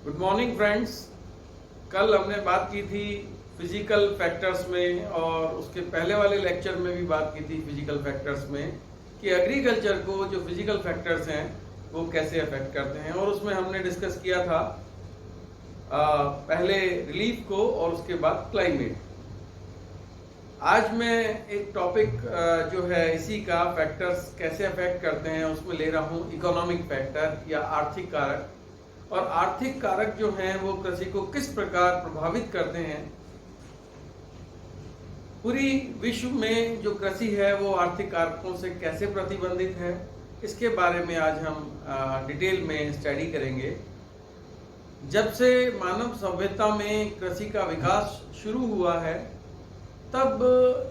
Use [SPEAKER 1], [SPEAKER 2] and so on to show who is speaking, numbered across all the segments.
[SPEAKER 1] Good morning friends. कल हमने बात की थी फिजिकल फैक्टर्स में और उसके पहले वाले लेक्चर में भी बात की थी फिजिकल फैक्टर्स में कि एग्रीकल्चर को जो फिजिकल फैक्टर्स हैं वो कैसे अफेक्ट करते हैं। और उसमें हमने डिस्कस किया था पहले रिलीफ को और उसके बाद क्लाइमेट। आज मैं एक टॉपिक जो है इसी का फैक्टर्स कैसे अफेक्ट करते हैं उसमें ले रहा हूँ इकोनॉमिक फैक्टर या आर्थिक कारक। और आर्थिक कारक जो हैं वो कृषि को किस प्रकार प्रभावित करते हैं। पूरी विश्व में जो कृषि है वो आर्थिक कारकों से कैसे प्रतिबंधित है, इसके बारे में आज हम डिटेल में स्टडी करेंगे। जब से मानव सभ्यता में कृषि का विकास शुरू हुआ है तब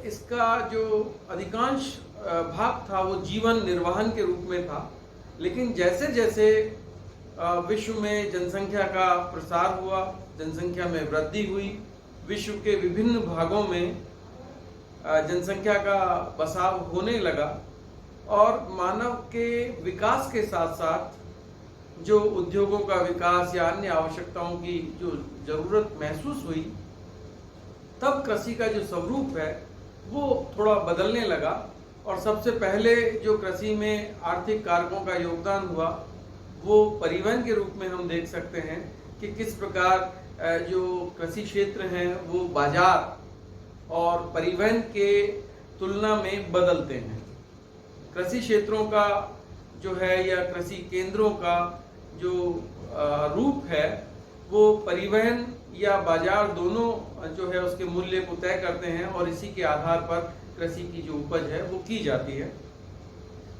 [SPEAKER 1] इसका जो अधिकांश भाग था वो जीवन निर्वाहन के रूप में था। लेकिन जैसे जैसे विश्व में जनसंख्या का प्रसार हुआ, जनसंख्या में वृद्धि हुई, विश्व के विभिन्न भागों में जनसंख्या का बसाव होने लगा और मानव के विकास के साथ साथ जो उद्योगों का विकास या अन्य आवश्यकताओं की जो जरूरत महसूस हुई, तब कृषि का जो स्वरूप है वो थोड़ा बदलने लगा। और सबसे पहले जो कृषि में आर्थिक कारकों का योगदान हुआ वो परिवहन के रूप में हम देख सकते हैं कि किस प्रकार जो कृषि क्षेत्र हैं वो बाजार और परिवहन के तुलना में बदलते हैं। कृषि क्षेत्रों का जो है या कृषि केंद्रों का जो रूप है वो परिवहन या बाजार दोनों जो है उसके मूल्य को तय करते हैं और इसी के आधार पर कृषि की जो उपज है वो की जाती है।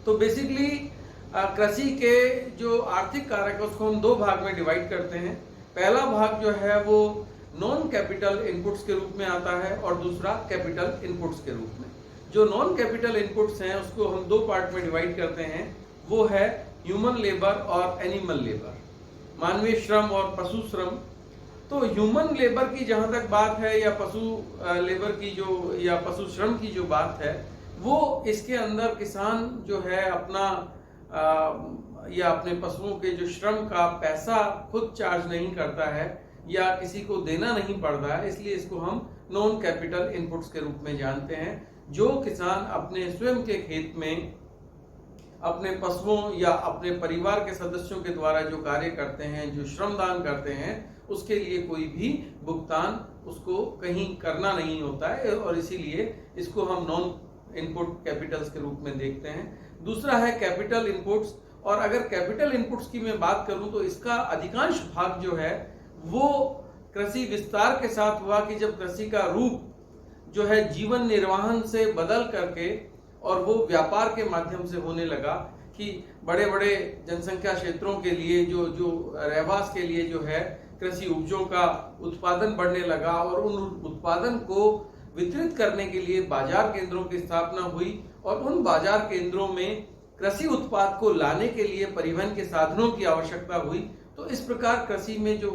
[SPEAKER 1] तो बेसिकली कृषि के जो आर्थिक कारक है उसको हम दो भाग में डिवाइड करते हैं। पहला भाग जो है वो नॉन कैपिटल इनपुट्स के रूप में आता है और दूसरा कैपिटल इनपुट्स के रूप में। जो नॉन कैपिटल इनपुट्स हैं उसको हम दो पार्ट में डिवाइड करते हैं, वो है ह्यूमन लेबर और एनिमल लेबर, मानवीय श्रम और पशु श्रम। तो ह्यूमन लेबर की जहां तक बात है या पशु लेबर की जो या पशु श्रम की जो बात है वो इसके अंदर किसान जो है अपना या अपने पशुओं के जो श्रम का पैसा खुद चार्ज नहीं करता है या किसी को देना नहीं पड़ता है, इसलिए इसको हम नॉन कैपिटल इनपुट्स के रूप में जानते हैं। जो किसान अपने स्वयं के खेत में अपने पशुओं या अपने परिवार के सदस्यों के द्वारा जो कार्य करते हैं, जो श्रमदान करते हैं, उसके लिए कोई भी भुगतान उसको कहीं करना नहीं होता है और इसीलिए इसको हम नॉन इनपुट कैपिटल्स के रूप में देखते हैं। दूसरा है कैपिटल इनपुट्स। और अगर कैपिटल इनपुट्स की मैं बात करूं तो इसका अधिकांश भाग जो है वो कृषि विस्तार के साथ हुआ कि जब कृषि का रूप जो है जीवन निर्वाहन से बदल करके और वो व्यापार के माध्यम से होने लगा कि बड़े बड़े जनसंख्या क्षेत्रों के लिए जो रहवास के लिए जो है कृषि उपजों का उत्पादन बढ़ने लगा और उन उत्पादन को वितरित करने के लिए बाजार केंद्रों की स्थापना हुई और उन बाजार केंद्रों में कृषि उत्पाद को लाने के लिए परिवहन के साधनों की आवश्यकता हुई। तो इस प्रकार कृषि में जो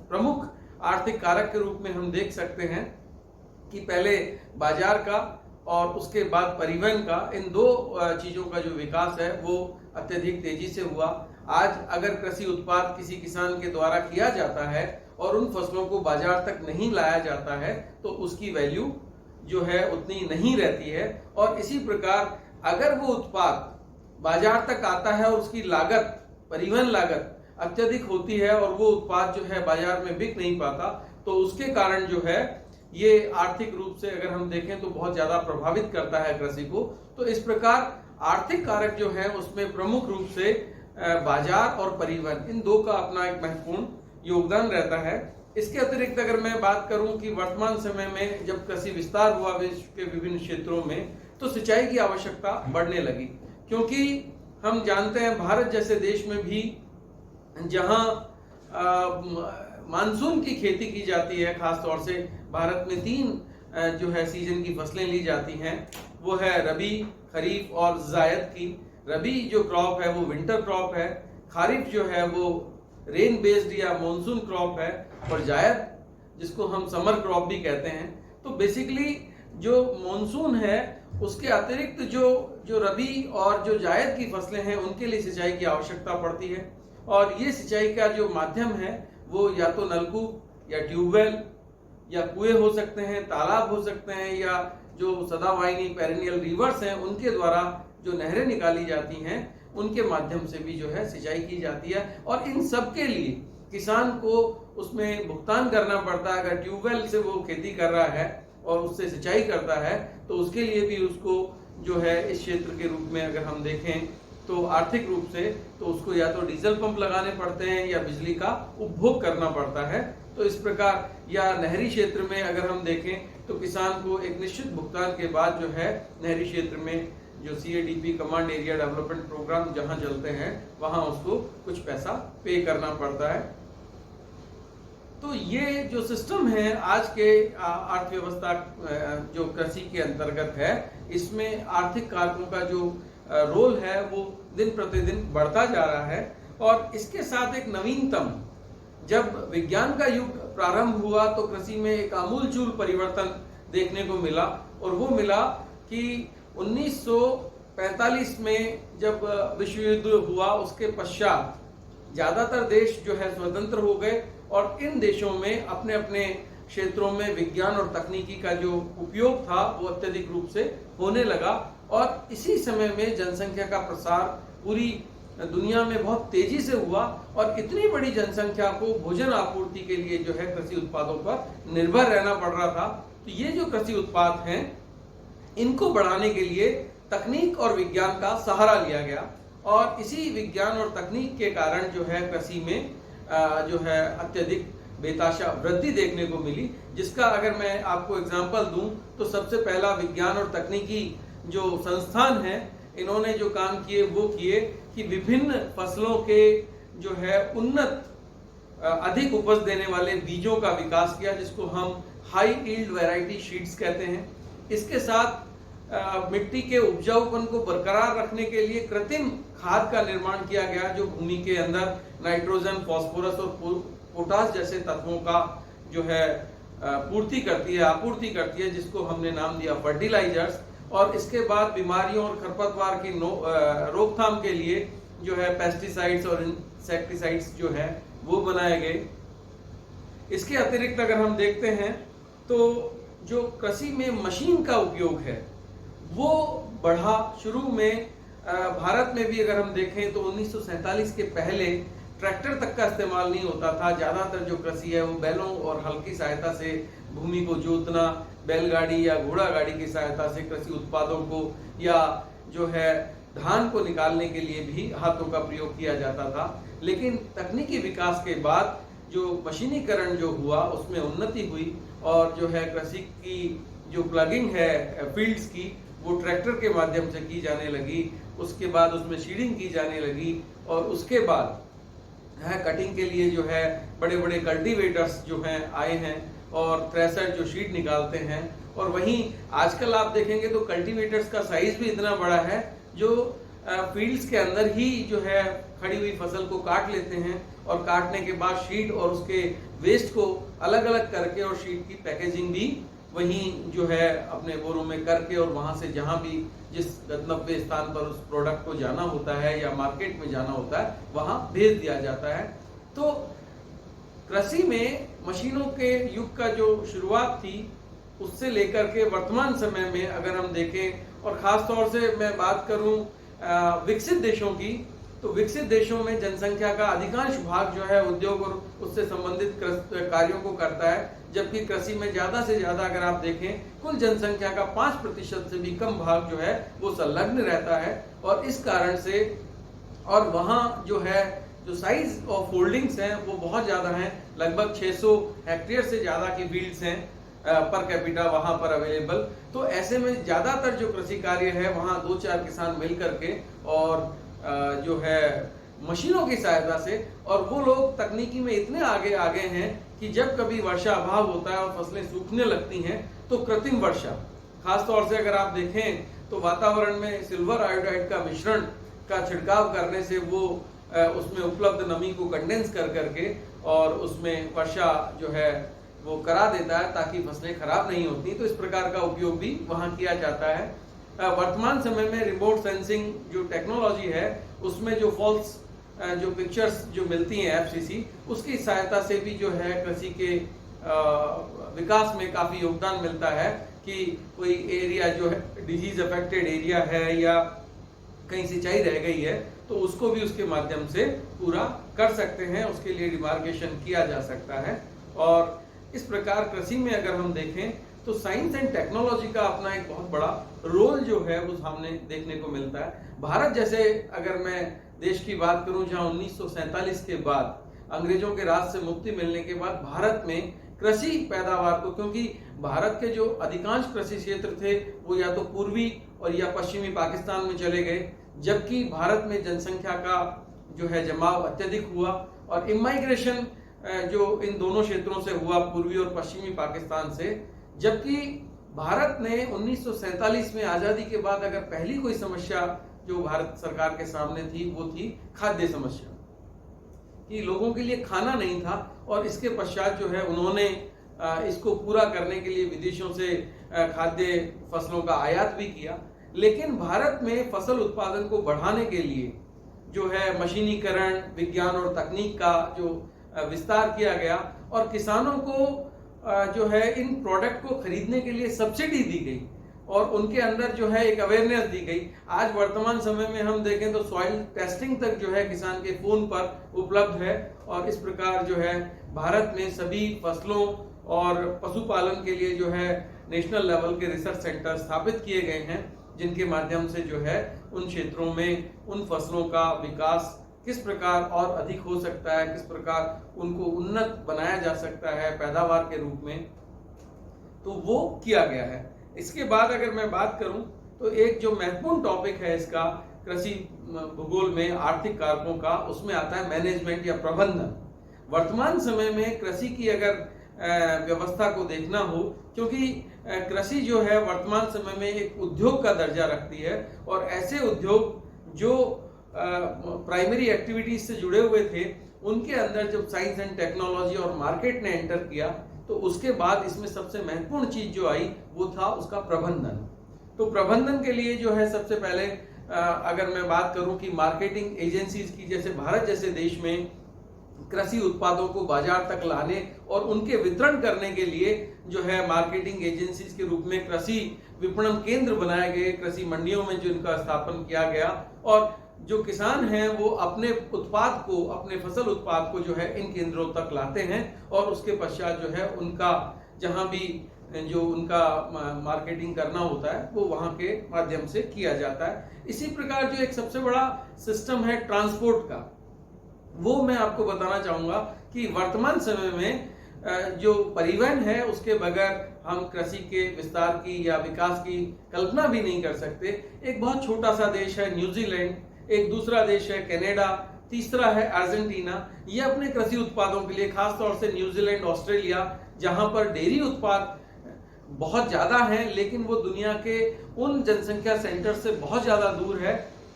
[SPEAKER 1] प्रमुख आर्थिक कारक के रूप में हम देख सकते हैं कि पहले बाजार का और उसके बाद परिवहन का, इन दो चीजों का जो विकास है वो अत्यधिक तेजी से हुआ। आज अगर कृषि उत्पाद किसी किसान के द्वारा किया जाता है और उन फसलों को बाजार तक नहीं लाया जाता है तो उसकी वैल्यू जो है उतनी नहीं रहती है। और इसी प्रकार अगर वो उत्पाद बाजार तक आता है और उसकी लागत, परिवहन लागत अत्यधिक होती है और वो उत्पाद जो है बाजार में बिक नहीं पाता, तो उसके कारण जो है ये आर्थिक रूप से अगर हम देखें तो बहुत ज्यादा प्रभावित करता है कृषि को। तो इस प्रकार आर्थिक कारक जो है उसमें प्रमुख रूप से बाजार और परिवहन, इन दो का अपना एक महत्वपूर्ण योगदान रहता है। इसके अतिरिक्त अगर मैं बात करूं कि वर्तमान समय में जब कृषि विस्तार हुआ विश्व के विभिन्न क्षेत्रों में तो सिंचाई की आवश्यकता बढ़ने लगी, क्योंकि हम जानते हैं भारत जैसे देश में भी जहां मानसून की खेती की जाती है, खास तौर से भारत में 3 जो है सीजन की फसलें ली जाती हैं, वो है रबी, खरीफ और जायद की। रबी जो क्रॉप है वो विंटर क्रॉप है, खरीफ जो है वो रेन बेस्ड या मॉनसून क्रॉप है और जायद जिसको हम समर क्रॉप भी कहते हैं। तो बेसिकली जो मॉनसून है उसके अतिरिक्त जो रबी और जो जायद की फसलें हैं उनके लिए सिंचाई की आवश्यकता पड़ती है। और ये सिंचाई का जो माध्यम है वो या तो नलकूप या ट्यूबवेल या कुएं हो सकते हैं, तालाब हो सकते हैं, या जो सदावाहिनी पेरेनियल रिवर्स हैं उनके द्वारा जो नहरें निकाली जाती हैं उनके माध्यम से भी जो है सिंचाई की जाती है। और इन सब के लिए किसान को उसमें भुगतान करना पड़ता है। अगर ट्यूबवेल से वो खेती कर रहा है और उससे सिंचाई करता है तो उसके लिए भी उसको जो है इस क्षेत्र के रूप में अगर हम देखें तो आर्थिक रूप से तो उसको या तो डीजल पंप लगाने पड़ते हैं या बिजली का उपभोग करना पड़ता है। तो इस प्रकार, या नहरी क्षेत्र में अगर हम देखें तो किसान को एक निश्चित भुगतान के बाद जो है नहरी क्षेत्र में जो CADP command area development programme जहां चलते हैं वहां उसको कुछ पैसा पे करना पड़ता है। तो ये जो सिस्टम है आज के अर्थव्यवस्था जो कृषि के अंतर्गत है, इसमें आर्थिक कारकों का जो रोल है वो दिन प्रतिदिन बढ़ता जा रहा है। और इसके साथ एक नवीनतम, जब विज्ञान का युग प्रारंभ हुआ तो कृषि में एक आमूलचूल परिवर्तन देखने को मिला, और वो मिला कि 1945 में जब विश्व युद्ध हुआ उसके पश्चात ज्यादातर देश जो है स्वतंत्र हो गए और इन देशों में अपने अपने क्षेत्रों में विज्ञान और तकनीकी का जो उपयोग था वो अत्यधिक रूप से होने लगा। और इसी समय में जनसंख्या का प्रसार पूरी दुनिया में बहुत तेजी से हुआ और इतनी बड़ी जनसंख्या को भोजन आपूर्ति के लिए जो है कृषि उत्पादों पर निर्भर रहना पड़ रहा था। तो ये जो कृषि उत्पाद हैं इनको बढ़ाने के लिए तकनीक और विज्ञान का सहारा लिया गया, और इसी विज्ञान और तकनीक के कारण जो है कृषि में जो है अत्यधिक बेताशा वृद्धि देखने को मिली। जिसका अगर मैं आपको एग्जांपल दूं तो सबसे पहला विज्ञान और तकनीकी जो संस्थान है, इन्होंने जो काम किए वो किए कि विभिन्न फसलों के जो है उन्नत अधिक उपज देने वाले बीजों का विकास किया, जिसको हम हाई यील्ड वैरायटी सीड्स कहते हैं। इसके साथ मिट्टी के उपजाऊपन को बरकरार रखने के लिए कृत्रिम खाद का निर्माण किया गया, जो भूमि के अंदर नाइट्रोजन, फास्फोरस और पोटास जैसे तत्वों का जो है आपूर्ति करती है, जिसको हमने नाम दिया फर्टिलाइजर्स। और इसके बाद बीमारियों और खरपतवार की रोकथाम के लिए जो है पेस्टिसाइड्स और इंसेक्टिसाइड्स जो है वो बनाए गए। इसके अतिरिक्त अगर हम देखते हैं तो जो कृषि में मशीन का उपयोग है वो बढ़ा। शुरू में भारत में भी अगर हम देखें तो 1947 के पहले ट्रैक्टर तक का इस्तेमाल नहीं होता था। ज्यादातर जो कृषि है वो बैलों और हल की सहायता से भूमि को जोतना, बैलगाड़ी या घोड़ा गाड़ी की सहायता से कृषि उत्पादों को या जो है धान को निकालने के लिए भी हाथों का प्रयोग किया जाता था। लेकिन तकनीकी विकास के बाद जो मशीनीकरण जो हुआ उसमें उन्नति हुई और जो है कृषि की जो प्लगिंग है फील्ड्स की वो ट्रैक्टर के माध्यम से की जाने लगी। उसके बाद उसमें सीडिंग की जाने लगी और उसके बाद कटिंग के लिए जो है बड़े बड़े कल्टीवेटर्स जो हैं आए हैं और थ्रेशर जो शीट निकालते हैं। और वहीं आजकल आप देखेंगे तो कल्टीवेटर्स का साइज भी इतना बड़ा है जो फील्ड्स के अंदर ही जो है खड़ी हुई फसल को काट लेते हैं और काटने के बाद शीट और उसके वेस्ट को अलग अलग करके और शीट की पैकेजिंग भी वहीं जो है अपने बोरों में करके और वहां से जहां भी जिस गंतव्य स्थान पर उस प्रोडक्ट को जाना होता है या मार्केट में जाना होता है वहां भेज दिया जाता है। तो कृषि में मशीनों के युग का जो शुरुआत थी उससे लेकर के वर्तमान समय में अगर हम देखें और खास तौर से मैं बात करूं विकसित देशों की, तो विकसित देशों में जनसंख्या का अधिकांश भाग जो है उद्योग और उससे संबंधित कार्यों को करता है, जबकि कृषि में ज्यादा से ज्यादा अगर आप देखें कुल जनसंख्या का 5% से भी कम भाग जो है वो संलग्न रहता है। और इस कारण से और वहाँ जो है जो साइज ऑफ होल्डिंग्स हैं वो बहुत ज्यादा हैं, लगभग 600 हेक्टेयर से ज्यादा की फील्ड्स हैं पर कैपिटा वहां पर अवेलेबल। तो ऐसे में ज्यादातर जो कृषि कार्य है वहां 2-4 किसान मिल करके और जो है मशीनों की सहायता से, और वो लोग तकनीकी में इतने आगे हैं कि जब कभी वर्षा अभाव होता है और फसलें सूखने लगती हैं तो कृत्रिम वर्षा, खास तौर से अगर आप देखें तो वातावरण में सिल्वर आयोडाइड का मिश्रण का छिड़काव करने से वो उसमें उपलब्ध नमी को कंडेंस कर करके और उसमें वर्षा जो है वो करा देता है ताकि फसलें खराब नहीं होती। तो इस प्रकार का उपयोग भी वहां किया जाता है। वर्तमान समय में रिमोट सेंसिंग जो टेक्नोलॉजी है उसमें जो फॉल्स जो पिक्चर्स जो मिलती हैं एफसीसी, उसकी सहायता से भी जो है कृषि के विकास में काफ़ी योगदान मिलता है कि कोई एरिया जो है डिजीज अफेक्टेड एरिया है या कहीं सिंचाई रह गई है तो उसको भी उसके माध्यम से पूरा कर सकते हैं, उसके लिए डिमार्केशन किया जा सकता है। और इस प्रकार कृषि में अगर हम देखें तो साइंस एंड टेक्नोलॉजी का अपना एक बहुत बड़ा रोल जो है वो सामने देखने को मिलता है। भारत जैसे अगर मैं देश की बात करूं जहां 1947 के बाद अंग्रेजों के राज से मुक्ति मिलने के बाद भारत में कृषि पैदावार को, क्योंकि भारत के जो अधिकांश कृषि क्षेत्र थे वो या तो पूर्वी और या पश्चिमी पाकिस्तान में चले गए, जबकि भारत में जनसंख्या का जो है जमाव अत्यधिक हुआ और इमाइग्रेशन जो इन दोनों क्षेत्रों से हुआ, पूर्वी और पश्चिमी पाकिस्तान से। जबकि भारत ने 1947 में आजादी के बाद अगर पहली कोई समस्या जो भारत सरकार के सामने थी वो थी खाद्य समस्या, कि लोगों के लिए खाना नहीं था। और इसके पश्चात जो है उन्होंने इसको पूरा करने के लिए विदेशों से खाद्य फसलों का आयात भी किया। लेकिन भारत में फसल उत्पादन को बढ़ाने के लिए जो है मशीनीकरण, विज्ञान और तकनीक का जो विस्तार किया गया और किसानों को जो है इन प्रोडक्ट को खरीदने के लिए सब्सिडी दी गई और उनके अंदर जो है एक अवेयरनेस दी गई। आज वर्तमान समय में हम देखें तो सॉइल टेस्टिंग तक जो है किसान के फोन पर उपलब्ध है और इस प्रकार जो है भारत में सभी फसलों और पशुपालन के लिए जो है नेशनल लेवल के रिसर्च सेंटर स्थापित किए गए हैं, जिनके माध्यम से जो है उन क्षेत्रों में उन फसलों का विकास किस प्रकार और अधिक हो सकता है, किस प्रकार उनको उन्नत बनाया जा सकता है पैदावार के रूप में, तो वो किया गया है। इसके बाद अगर मैं बात करूं तो एक जो महत्वपूर्ण टॉपिक है इसका कृषि भूगोल में आर्थिक कारकों का, उसमें आता है मैनेजमेंट या प्रबंधन। वर्तमान समय में कृषि की अगर व्यवस्था को देखना हो, क्योंकि कृषि जो है वर्तमान समय में एक उद्योग का दर्जा रखती है और ऐसे उद्योग जो प्राइमरी एक्टिविटीज से जुड़े हुए थे उनके अंदर जब साइंस एंड टेक्नोलॉजी और मार्केट ने एंटर किया तो उसके बाद इसमें सबसे महत्वपूर्ण चीज जो आई वो था उसका प्रबंधन। तो प्रबंधन के लिए जो है सबसे पहले अगर मैं बात करूं कि मार्केटिंग एजेंसीज की, जैसे भारत जैसे देश में कृषि उत्पादों को बाजार तक लाने और उनके वितरण करने के लिए जो है मार्केटिंग एजेंसीज के रूप में कृषि विपणन केंद्र बनाए गए, कृषि मंडियों में जिनका स्थापन किया गया और जो किसान हैं वो अपने उत्पाद को, अपने फसल उत्पाद को जो है इन केंद्रों तक लाते हैं और उसके पश्चात जो है उनका जहां भी जो उनका मार्केटिंग करना होता है वो वहां के माध्यम से किया जाता है। इसी प्रकार जो एक सबसे बड़ा सिस्टम है ट्रांसपोर्ट का, वो मैं आपको बताना चाहूंगा कि वर्तमान समय में जो परिवहन है उसके बगैर हम कृषि के विस्तार की या विकास की कल्पना भी नहीं कर सकते। एक बहुत छोटा सा देश है न्यूजीलैंड, एक दूसरा देश है कनाडा, तीसरा है अर्जेंटीना। ये अपने कृषि उत्पादों के लिए, खास तौर से न्यूजीलैंड, ऑस्ट्रेलिया, जहां पर डेयरी उत्पाद बहुत ज्यादा हैं लेकिन वो दुनिया के उन जनसंख्या सेंटर से बहुत ज्यादा दूर है,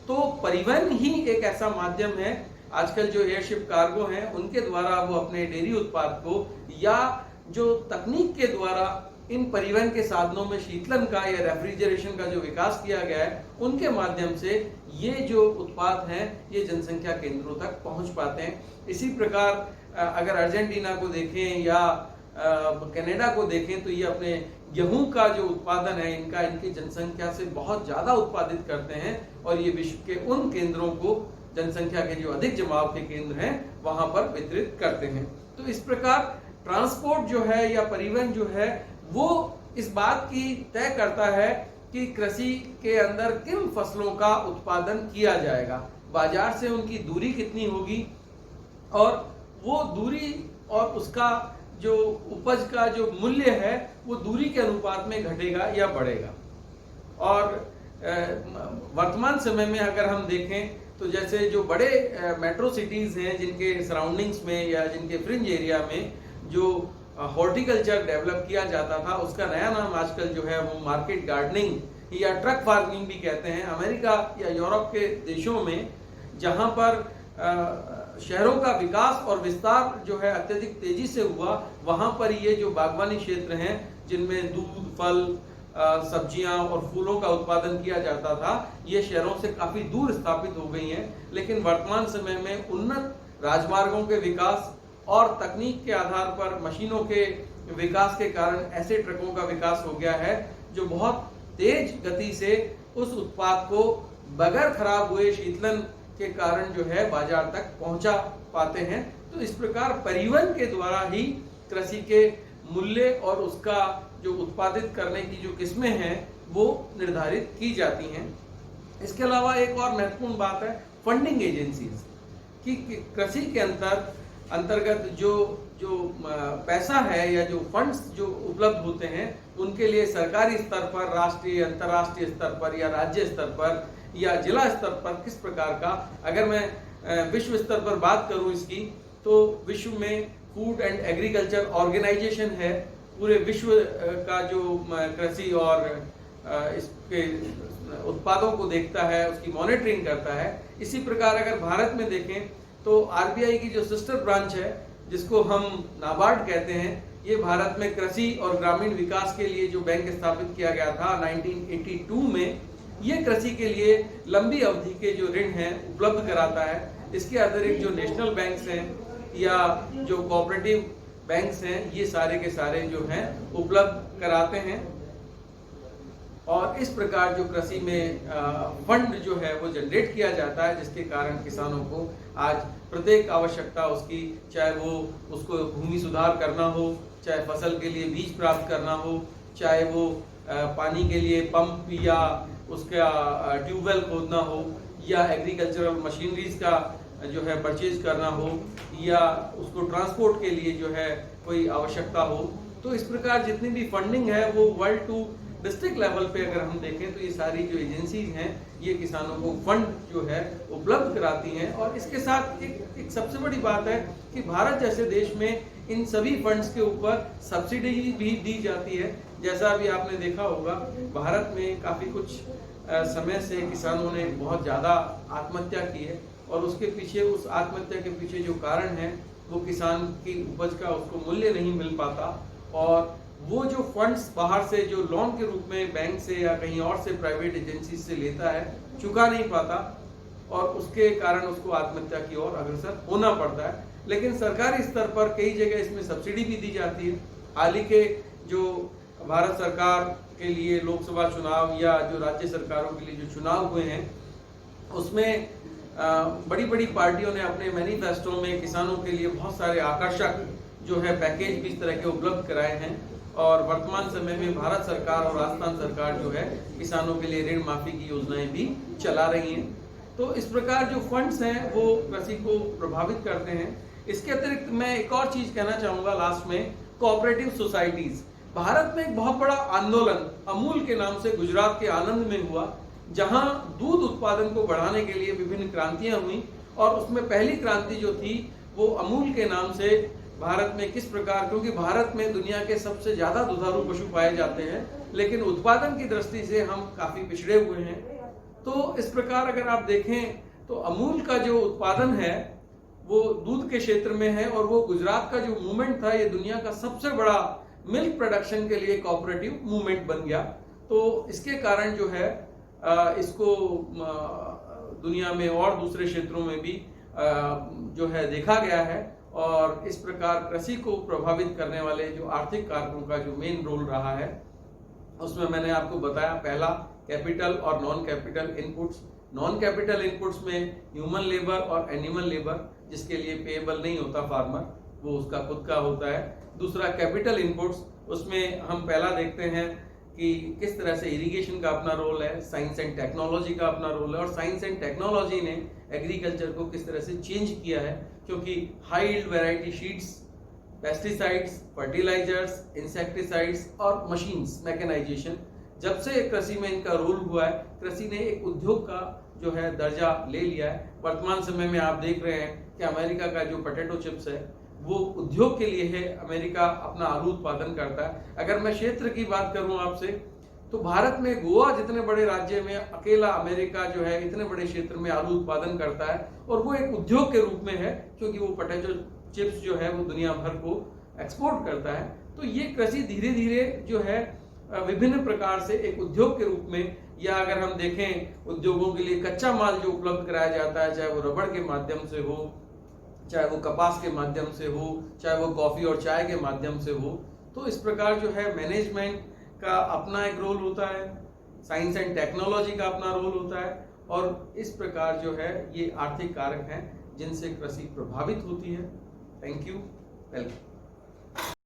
[SPEAKER 1] तो परिवहन ही एक ऐसा माध्यम है। आजकल जो एयरशिप कार्गो हैं उनके द्वारा वो अपने डेयरी उत्पाद को या जो तकनीक के द्वारा इन परिवहन के साधनों में शीतलन का या रेफ्रिजरेशन का जो विकास किया गया है उनके माध्यम से ये जो उत्पाद हैं ये जनसंख्या केंद्रों तक पहुंच पाते हैं। इसी प्रकार अगर अर्जेंटीना को देखें या कनाडा को देखें तो ये अपने गेहूं का जो उत्पादन है इनका, इनकी जनसंख्या से बहुत ज्यादा उत्पादित करते हैं और ये विश्व के उन केंद्रों को, जनसंख्या के जो अधिक जमाव के केंद्र हैं वहां पर वितरित करते हैं। तो इस प्रकार ट्रांसपोर्ट जो है या परिवहन जो है वो इस बात की तय करता है कि कृषि के अंदर किन फसलों का उत्पादन किया जाएगा, बाजार से उनकी दूरी कितनी होगी और वो दूरी और उसका जो उपज का जो मूल्य है वो दूरी के अनुपात में घटेगा या बढ़ेगा। और वर्तमान समय में अगर हम देखें तो जैसे जो बड़े मेट्रो सिटीज हैं जिनके सराउंडिंग्स में या जिनके फ्रिंज एरिया में जो हॉर्टिकल्चर डेवलप किया जाता था उसका नया नाम आजकल जो है वो मार्केट गार्डनिंग या ट्रक फार्मिंग भी कहते हैं। अमेरिका या यूरोप के देशों में जहां पर शहरों का विकास और विस्तार जो है अत्यधिक तेजी से हुआ, वहां पर ये जो बागवानी क्षेत्र हैं जिनमें दूध, फल सब्जियां और फूलों का उत्पादन किया जाता था, ये शहरों से काफी दूर स्थापित हो गई हैं। लेकिन वर्तमान समय में उन्नत राजमार्गों के विकास और तकनीक के आधार पर मशीनों के विकास के कारण ऐसे ट्रकों का विकास हो गया है जो बहुत तेज गति से उस उत्पाद को बगैर खराब हुए शीतलन के कारण जो है बाजार तक पहुंचा पाते हैं। तो इस प्रकार परिवहन के द्वारा ही कृषि के मूल्य और उसका जो उत्पादित करने की जो किस्में हैं वो निर्धारित की जाती हैं। इसके अलावा एक और महत्वपूर्ण बात है फंडिंग एजेंसीज कि कृषि के अंतर्गत जो पैसा है या जो फंड्स जो उपलब्ध होते हैं उनके लिए सरकारी स्तर पर, राष्ट्रीय अंतर्राष्ट्रीय स्तर पर या राज्य स्तर पर या जिला स्तर पर किस प्रकार का, अगर मैं विश्व स्तर पर बात करूं इसकी, तो विश्व में फूड एंड एग्रीकल्चर ऑर्गेनाइजेशन है, पूरे विश्व का जो कृषि और इसके उत्पादों को देखता है, उसकी मॉनिटरिंग करता है। इसी प्रकार अगर भारत में देखें तो आरबीआई की जो सिस्टर ब्रांच है जिसको हम नाबार्ड कहते हैं, ये भारत में कृषि और ग्रामीण विकास के लिए जो बैंक स्थापित किया गया था 1982 में, ये कृषि के लिए लंबी अवधि के जो ऋण हैं उपलब्ध कराता है। इसके अतिरिक्त जो नेशनल बैंक्स हैं या जो कोऑपरेटिव बैंक्स हैं, ये सारे के सारे जो हैं उपलब्ध कराते हैं। और इस प्रकार जो कृषि में फंड जो है वो जनरेट किया जाता है, जिसके कारण किसानों को आज प्रत्येक आवश्यकता उसकी, चाहे वो उसको भूमि सुधार करना हो, चाहे फसल के लिए बीज प्राप्त करना हो, चाहे वो पानी के लिए पंप या उसका ट्यूबवेल खोदना हो, या एग्रीकल्चरल मशीनरीज का जो है परचेज करना हो, या उसको ट्रांसपोर्ट के लिए जो है कोई आवश्यकता हो। तो इस प्रकार जितनी भी फंडिंग है वो वर्ल्ड टू डिस्ट्रिक्ट लेवल पे अगर हम देखें तो ये सारी जो एजेंसीज हैं ये किसानों को फंड जो है उपलब्ध कराती हैं। और इसके साथ एक सबसे बड़ी बात है कि भारत जैसे देश में इन सभी फंड्स के ऊपर सब्सिडी भी दी जाती है। जैसा अभी आपने देखा होगा, भारत में काफी कुछ समय से किसानों ने बहुत ज्यादा आत्महत्या की है, और उसके पीछे, उस आत्महत्या के पीछे जो कारण है वो किसान की उपज का उसको मूल्य नहीं मिल पाता, और वो जो फंड्स बाहर से जो लोन के रूप में बैंक से या कहीं और से प्राइवेट एजेंसी से लेता है, चुका नहीं पाता, और उसके कारण उसको आत्महत्या की ओर अग्रसर होना पड़ता है। लेकिन सरकारी स्तर पर कई जगह इसमें सब्सिडी भी दी जाती है। हाल ही के जो भारत सरकार के लिए लोकसभा चुनाव या जो राज्य सरकारों के लिए जो चुनाव हुए हैं, उसमें बड़ी बड़ी पार्टियों ने अपने मैनिफेस्टो में किसानों के लिए बहुत सारे आकर्षक जो है पैकेज भी इस तरह के उपलब्ध कराए हैं। और वर्तमान समय में भारत सरकार और राजस्थान सरकार जो है किसानों के लिए ऋण माफी की योजनाएं भी चला रही हैं। तो इस प्रकार जो फंड्स हैं वो कृषि को प्रभावित करते हैं। इसके अतिरिक्त मैं एक और चीज कहना चाहूंगा लास्ट में, कोऑपरेटिव सोसाइटीज। भारत में एक बहुत बड़ा आंदोलन अमूल के नाम से गुजरात के आणंद में हुआ, जहां दूध उत्पादन को बढ़ाने के लिए विभिन्न क्रांतियां हुई, और उसमें पहली क्रांति जो थी वो अमूल के नाम से भारत में किस प्रकार, क्योंकि भारत में दुनिया के सबसे ज्यादा दुधारू पशु पाए जाते हैं, लेकिन उत्पादन की दृष्टि से हम काफी पिछड़े हुए हैं। तो इस प्रकार अगर आप देखें तो अमूल का जो उत्पादन है वो दूध के क्षेत्र में है, और वो गुजरात का जो मूवमेंट था ये दुनिया का सबसे बड़ा मिल्क प्रोडक्शन के लिए कोऑपरेटिव मूवमेंट बन गया। तो इसके कारण जो है इसको दुनिया में और दूसरे क्षेत्रों में भी जो है देखा गया है। और इस प्रकार कृषि को प्रभावित करने वाले जो आर्थिक कारकों का जो मेन रोल रहा है, उसमें मैंने आपको बताया, पहला कैपिटल और non capital inputs. Non capital inputs में ह्यूमन लेबर और एनिमल लेबर, जिसके लिए पेएबल नहीं होता फार्मर, वो उसका खुद का होता है। दूसरा कैपिटल इनपुट्स, उसमें हम पहला देखते हैं कि किस तरह से इरिगेशन का अपना रोल है, साइंस एंड टेक्नोलॉजी का अपना रोल है, और साइंस एंड टेक्नोलॉजी ने एग्रीकल्चर को किस तरह से चेंज किया है, क्योंकि high yield variety seeds, pesticides, fertilisers, insecticides और मशीन्स, मैकेनाइजेशन, जब से कृषि में इनका रोल हुआ है, कृषि ने एक उद्योग का जो है दर्जा ले लिया है। वर्तमान समय में आप देख रहे हैं कि अमेरिका का जो पोटैटो चिप्स है वो उद्योग के लिए है, अमेरिका अपना आलू उत्पादन करता है। अगर मैं क्षेत्र की बात करूं आपसे, तो भारत में गोवा जितने बड़े राज्य में अकेला अमेरिका जो है इतने बड़े क्षेत्र में आलू उत्पादन करता है, और वो एक उद्योग के रूप में है, क्योंकि वो पोटैटो चिप्स जो है वो दुनिया भर को एक्सपोर्ट करता है। तो ये कृषि धीरे धीरे जो है विभिन्न प्रकार से एक उद्योग के रूप में, या अगर हम देखें उद्योगों के लिए कच्चा माल जो उपलब्ध कराया जाता है, चाहे वो रबड़ के माध्यम से हो, चाहे वो कपास के माध्यम से हो, चाहे वो कॉफी और चाय के माध्यम से हो, तो इस प्रकार जो है मैनेजमेंट का अपना एक रोल होता है, साइंस एंड टेक्नोलॉजी का अपना रोल होता है, और इस प्रकार जो है ये आर्थिक कारक हैं जिनसे कृषि प्रभावित होती है। Thank you, welcome.